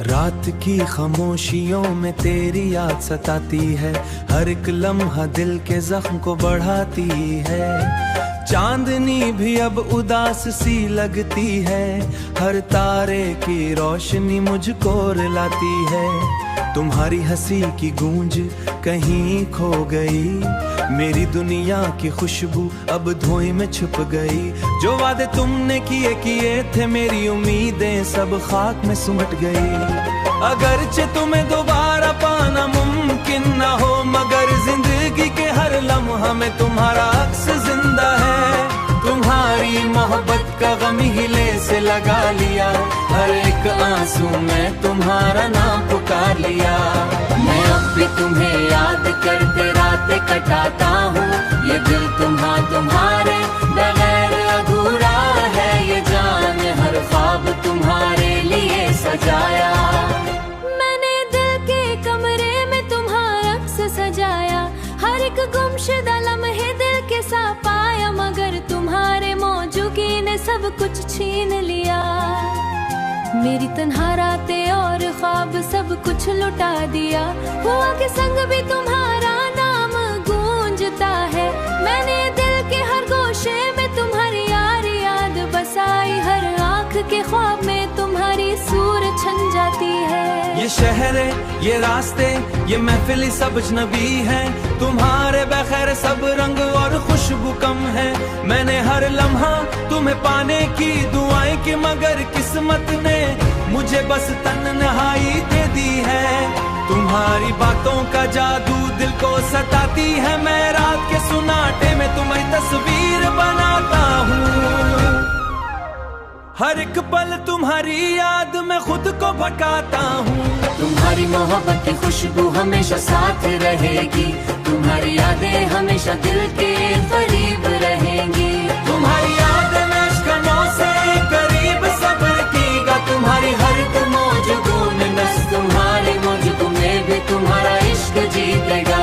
रात की खामोशियों में तेरी याद सताती है, हर एक लम्हा दिल के जख्म को बढ़ाती है। चांदनी भी अब उदास सी लगती है, हर तारे की रोशनी मुझको रुलाती है। तुम्हारी हंसी की गूंज कहीं खो गई, मेरी दुनिया की खुशबू अब धुएं में छुप गई। जो वादे तुमने किए थे, मेरी उम्मीदें सब खाक में सिमट गई। अगरचे तुम्हें दोबारा पाना मुमकिन न हो, मगर जिंदगी के हर लम्हा में तुम्हारा अक्स जिंदा है। तुम्हारी मोहब्बत का गम हिले से लगा लिया, हर एक आंसू में तुम्हारा नाम पुकार लिया। मैं अब भी तुम्हें याद करते रातें कटाता हूँ, ये दिल तुम्हारे बगैर अधूरा है। ये जान हर ख्वाब तुम्हारे लिए सजाया, मैंने दिल के कमरे में तुम्हारा अक्स सजाया। हर एक गुमशुदा लम्हे दिल के साथ पाया, मगर तुम्हारे मौजूदगी ने सब कुछ छीन लिया। मेरी तन्हा रातें और ख्वाब सब कुछ लुटा दिया। हुआ के संग भी तुम्हारा नाम गूंजता है, मैंने दिल के हर गोशे में तुम्हारी याद बसाई। हर आँख के ख्वाब में तुम्हारी सूरत छन जाती है। ये शहरे, ये रास्ते, ये महफिल सब अजनबी है। तुम्हारे बगैर सब रंग और खुशबू कम है। मैंने हर लम्हा तुम्हें पाने की दुआएं की, मगर किस्मत ने मुझे बस तन्हाई दे दी है। तुम्हारी बातों का जादू दिल को सताती है, मैं रात के सुनाटे में तुम्हारी तस्वीर बनाता हूँ। हर एक पल तुम्हारी याद में खुद को भटकाता हूँ। तुम्हारी मोहब्बत की खुशबू हमेशा साथ रहेगी, तुम्हारी यादें हमेशा दिल के करीब रहेंगी। तुम्हारी यादें नश्कनों से करीब सब्र कीगा, तुम्हारी हर एक मौजूदों में बस तुम्हारी मौजूदों में भी तुम्हारा इश्क जीतेगा।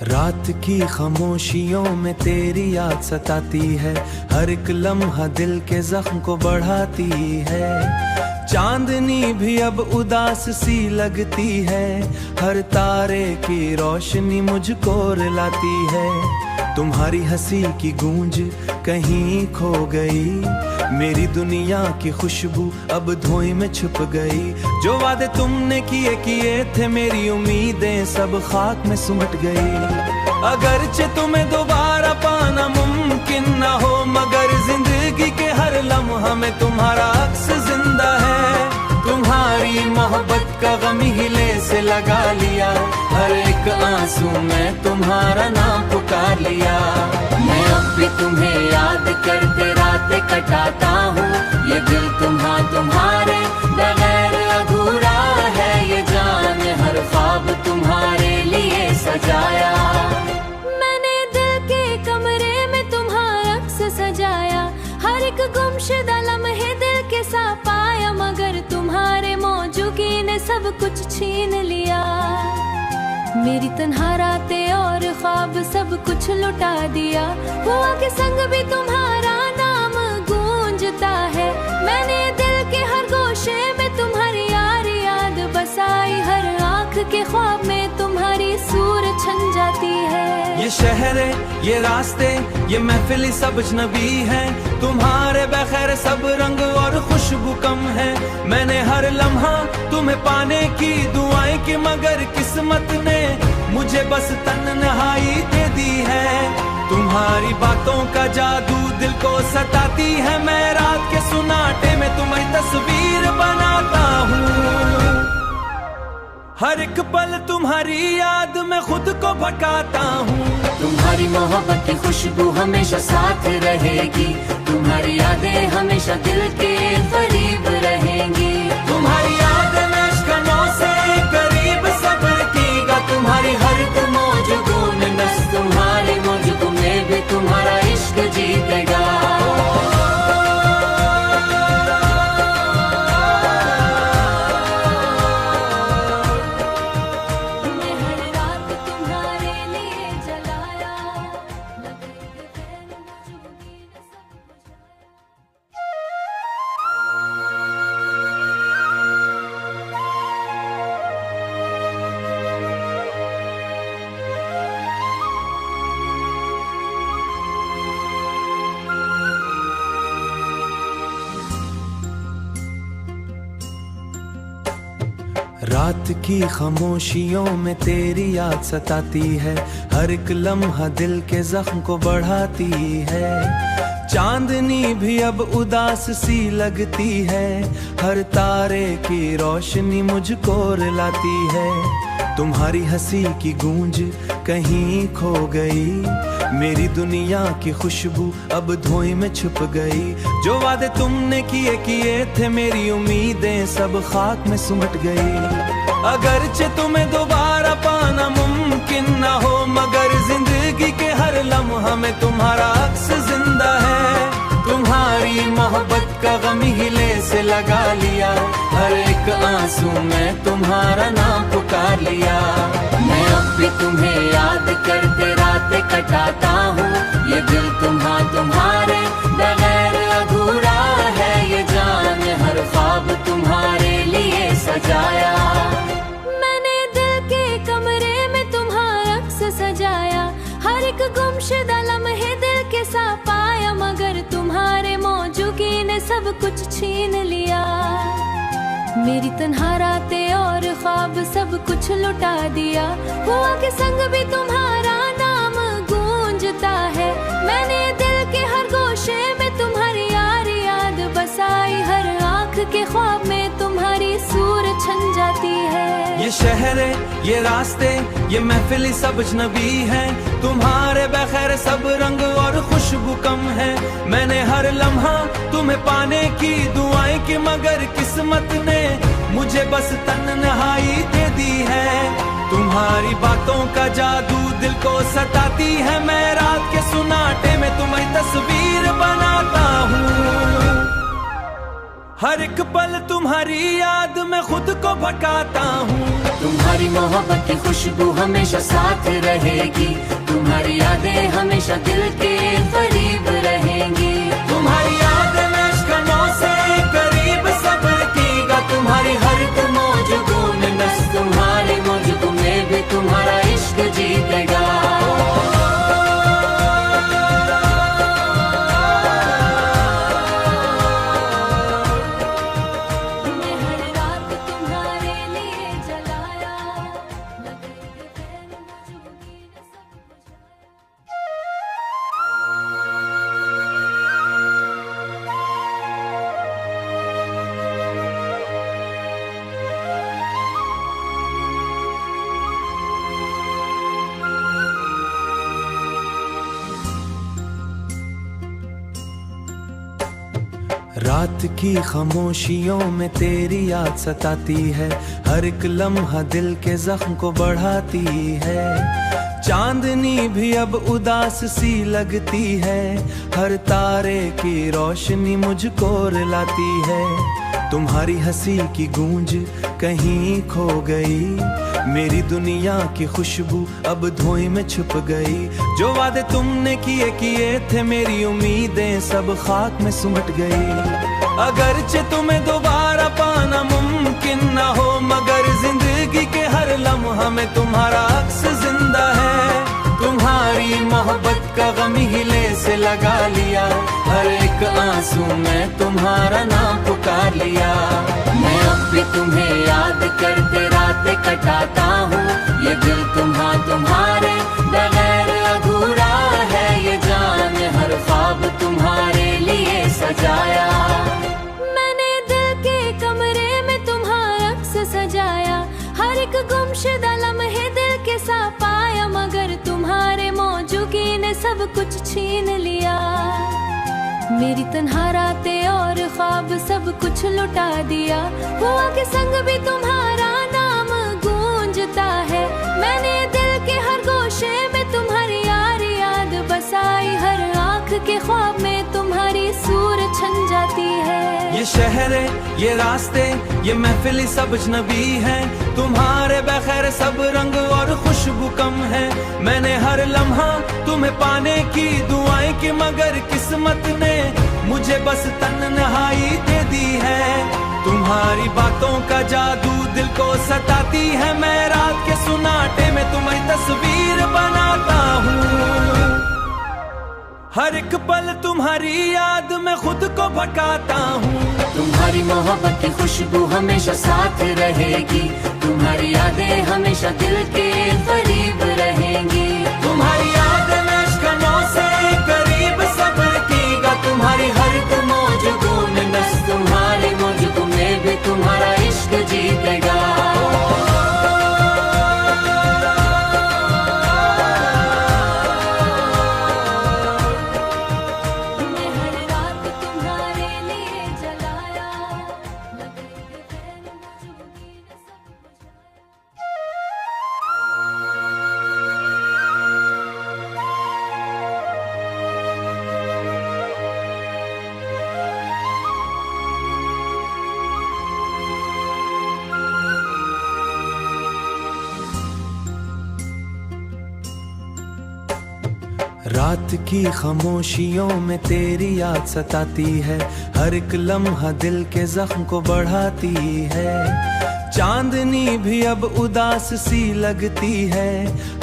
रात की खामोशियों में तेरी याद सताती है, हर एक लम्हा दिल के जख्म को बढ़ाती है। चांदनी भी अब उदास सी लगती है, हर तारे की रोशनी मुझको रुलाती है। तुम्हारी हंसी की गूंज कहीं खो गई, मेरी दुनिया की खुशबू अब धुएं में छुप गई। जो वादे तुमने किए थे, मेरी उम्मीदें सब खाक में सिमट गई। अगरचे तुम्हें दोबारा पाना मुमकिन न हो, मगर जिंदगी के हर लम्हा में तुम्हारा अक्स जिंदा है। तुम्हारी मोहब्बत का गम हिले से लगा लिया, हर एक आंसू में तुम्हारा नाम पुकार लिया। मैं अब भी तुम्हें याद करते रातें कटाता हूँ, ये दिल तुम्हारे बगैर अधूरा है। ये जान हर ख्वाब तुम्हारे लिए सजाया, मैंने दिल के कमरे में तुम्हारा अक्स सजाया। हर एक गुमशुदा लम्हे दिल के साथ पाया, मगर तुम्हारे मौजूदगी ने सब कुछ छीन लिया। मेरी तन्हा रातें और ख्वाब सब कुछ लुटा दिया। हुआ के संग भी तुम्हारा नाम गूंजता है, मैंने दिल के हर गोशे में तुम्हारी याद बसाई। हर आँख के ख्वाब में तुम्हारी सूरत छन जाती है। ये शहरे, ये रास्ते, ये महफिल सब अजनबी है। तुम्हारे बगैर सब रंग और खुशबू कम है। मैंने हर लम्हा तुम्हें पाने की दुआएं की, मगर किस्मत ने मुझे बस तन्हाई दे दी है। तुम्हारी बातों का जादू दिल को सताती है, मैं रात के सुनाटे में तुम्हारी तस्वीर बनाता हूँ। हर एक पल तुम्हारी याद में खुद को भटकाता हूँ। तुम्हारी मोहब्बत की खुशबू हमेशा साथ रहेगी, तुम्हारी यादें हमेशा दिल के करीब रहेंगी। तुम्हारी यादें मशकनों से करीब सब्र कीगा, तुम्हारी हर मौजूदों में बस तुम्हारी मौजूदों में भी तुम्हारा इश्क जीतेगा। मैं हर रात तुम्हारे लिए जलाया, न कहीं गैर मौजूदगी ने सब बुझाया। रात की खामोशियों में तेरी याद सताती है, हर एक लम्हा दिल के जख्म को बढ़ाती है। चांदनी भी अब उदास सी लगती है, हर तारे की रोशनी मुझको रुलाती है। तुम्हारी हंसी की गूंज कहीं खो गई, मेरी दुनिया की खुशबू अब धुएं में छुप गई। जो वादे तुमने किए किए थे, मेरी उम्मीदें सब खाक में सिमट गई। अगरचे तुम्हें दोबारा पाना मुमकिन ना हो, मगर जिंदगी के हर लम्हा में तुम्हारा अक्स जिंदा है। तुम्हारी मोहब्बत का गम हिले से लगा लिया, हर एक आंसू में तुम्हारा नाम पुकार लिया। मैं अब भी तुम्हें याद करते रातें कटाता हूँ, ये दिल तुम्हारे बगैर अधूरा है। ये जान हर ख्वाब तुम्हारे लिए सजाया, मैंने दिल के कमरे में तुम्हारा अक्स सजाया। हर एक गुमशुदा लम्हे दिल के साथ पाया, मगर तुम्हारे मौजूदगी ने सब कुछ छीन लिया। मेरी तन्हा रातें और ख्वाब सब कुछ लुटा दिया। हुआ के संग भी तुम्हारा नाम गूंजता है, मैंने दिल के हर गोशे में तुम्हारी याद बसाई। हर आँख के ख्वाब में तुम्हारी सूरत छन जाती है। ये शहरे, ये रास्ते, ये महफिल सब अजनबी है, तुम्हारे बगैर सब रंग और खुशबू कम है। मैंने हर लम्हा तुम्हें पाने की दुआएं की, मगर किस्मत ने मुझे बस तन्हाई दे दी है। तुम्हारी बातों का जादू दिल को सताती है, मैं रात के सुनाटे में तुम्हारी तस्वीर बनाता हूँ। हर एक पल तुम्हारी याद में खुद को भटकाता हूँ। तुम्हारी मोहब्बत की खुशबू हमेशा साथ रहेगी, तुम्हारी यादें हमेशा दिल के करीब रहेंगी। तुम्हारी यादें मशकनों से करीब सब्र कीगा, तुम्हारी हर मौजूदों में बस तुम्हारी मौजूदों में भी तुम्हारा इश्क जीतेगा। मैं हर रात तुम्हारे लिए जलाया, न कहीं गैर मौजूदगी ने सब बुझाया। रात की खामोशियों में तेरी याद सताती है, हर एक लम्हा दिल के जख्म को बढ़ाती है। चांदनी भी अब उदास सी लगती है, हर तारे की रोशनी मुझको रुलाती है। तुम्हारी हंसी की गूंज कहीं खो गई, मेरी दुनिया की खुशबू अब धुएं में छुप गई। जो वादे तुमने किए थे, मेरी उम्मीदें सब खाक में सिमट गई। अगरचे तुम्हें दोबारा पाना मुमकिन ना हो, मगर जिंदगी के हर लम्हा में तुम्हारा अक्स जिंदा है। तुम्हारी मोहब्बत का गम हिले से लगा लिया, हर एक आंसू में तुम्हारा नाम पुकार लिया। मैं अब भी तुम्हें याद करते रातें कटाता हूँ, ये दिल तुम्हारे बगैर अधूरा है। ये जान हर ख्वाब तुम्हारे लिए सजाया, मैंने दिल के कमरे में तुम्हारा अक्स सजाया। हर एक गुमशुदा लम्हे दिल के साथ पाया, मगर तुम्हारे मौजूदगी सब कुछ छीन लिया। मेरी तन्हा रातें और ख्वाब सब कुछ लुटा दिया। हुआ के संग भी तुम्हारा नाम गूंजता है। मैंने दिल के हर गोशे में तुम्हारी याद बसाई। हर आँख के ख्वाब में तुम्हारी सूरत छन जाती है। ये शहर ये रास्ते ये महफिल सब अजनबी है। तुम्हारे बगैर सब रंग और खुशबू कम है। मैंने हर लम्हा तुम्हें पाने की दुआएं की, मगर किस्मत ने मुझे बस तन्हाई दे दी है। तुम्हारी बातों का जादू दिल को सताती है। मैं रात के सुनाटे में तुम्हारी तस्वीर बनाता हूँ। हर एक पल तुम्हारी याद में खुद को भटकाता हूँ। तुम्हारी मोहब्बत की खुशबू हमेशा साथ रहेगी। तुम्हारी यादें हमेशा दिल के करीब रहेंगी। तुम्हारी याद नश्कनों से करीब सब्र कीगा। तुम्हारी हर मौजूदों में बस तुम्हारी मौजूदों में भी तुम्हारा इश्क जीतेगा। रात की खामोशियों में तेरी याद सताती है। हर एक लम्हा दिल के जख्म को बढ़ाती है। चांदनी भी अब उदास सी लगती है।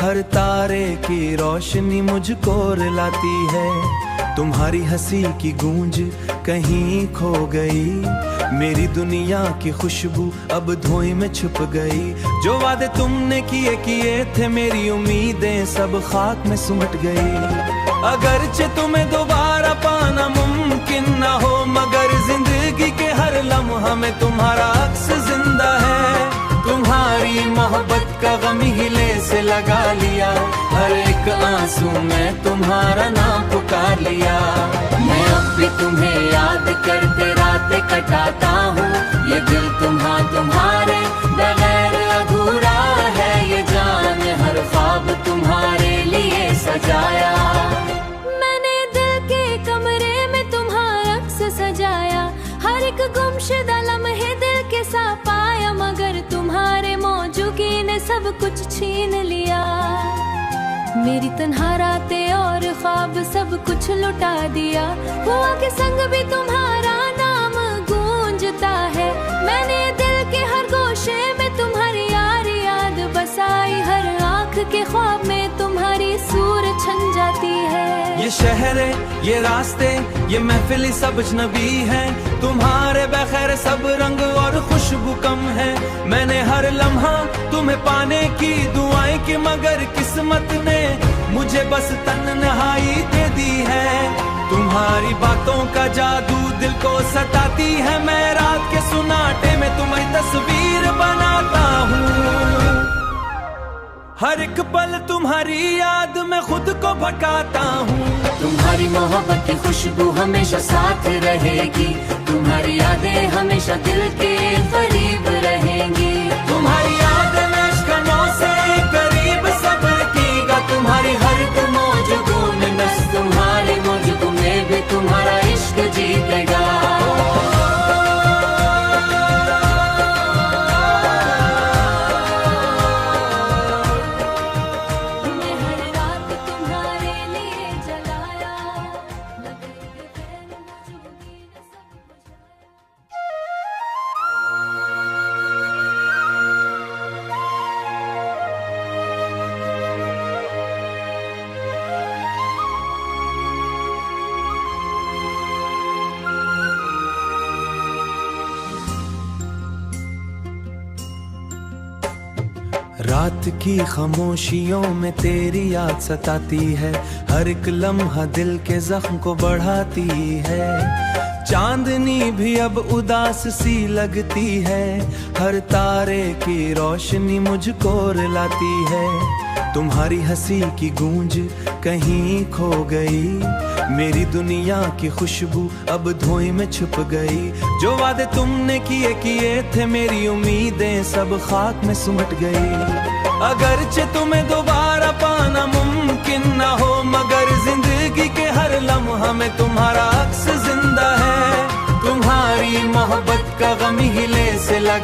हर तारे की रोशनी मुझको रुलाती है। तुम्हारी हंसी की गूंज कहीं खो गई। मेरी दुनिया की खुशबू अब धुएं में छुप गई। जो वादे तुमने किए थे मेरी उम्मीदें सब खाक में सिमट गई। अगरचे तुम्हें दोबारा पाना मुमकिन न हो, मगर जिंदगी के हर लम्हा में तुम्हारा अक्स जिंदा है। तुम्हारी मोहब्बत का गम हिले से लगा लिया। हर एक आंसू में तुम्हारा नाम पुकार लिया। मैं अब भी तुम्हें याद करते रातें कटाता हूँ। ये दिल तुम्हारे बगैर अधूरा है। ये जान हर ख्वाब तुम्हारे लिए सजाया। मैंने दिल के कमरे में तुम्हारा अक्स सजाया। हर एक गुमशुदा लम्हे दिल के साथ पाया, मगर तुम्हारे मौजूदगी ने सब कुछ छीन लिया। मेरी तन्हा रातें और ख्वाब सब कुछ लुटा दिया। हुआ के संग भी तुम्हारा नाम गूंजता है। मैंने दिल के हर गोशे में तुम्हारी याद बसाई। हर आँख के ख्वाब में तुम्हारी सूरत छन जाती है। ये शहर ये रास्ते ये महफिल सब अजनबी है। तुम्हारे बगैर सब रंग और खुशबू कम है। मैंने हर लम्हा तुम्हें पाने की दुआएं की, मगर किस्मत ने मुझे बस तन्हाई दे दी है। तुम्हारी बातों का जादू दिल को सताती है। मैं रात के सुनाटे में तुम्हारी तस्वीर बनाता हूँ। हर एक पल तुम्हारी याद में खुद को भटकाता हूँ। तुम्हारी मोहब्बत की खुशबू हमेशा साथ रहेगी। तुम्हारी यादें हमेशा दिल के करीब रहेंगी। तुम्हारी याद नश्कनों से करीब सब्र कीगा। तुम्हारी हर मौजूदों में बस तुम्हारी मौजूदों में भी तुम्हारा इश्क जीतेगा। रात की खामोशियों में तेरी याद सताती है। हर एक लम्हा दिल के जख्म को बढ़ाती है। चांदनी भी अब उदास सी लगती है, हर तारे की रोशनी मुझको रुलाती है। तुम्हारी हंसी की गूंज कहीं खो गई, मेरी दुनिया की खुशबू अब धुएं में छुप गई। जो वादे तुमने किए थे, मेरी उम्मीदें सब खाक में सिमट गई। अगरचे तुम्हें दोबारा पाना मुमकिन ना हो, मगर जिंदगी के हर लम्हा में तुम्हारा अक्स जिंदा है। तुम्हारी मोहब्बत का गम हिले से लगा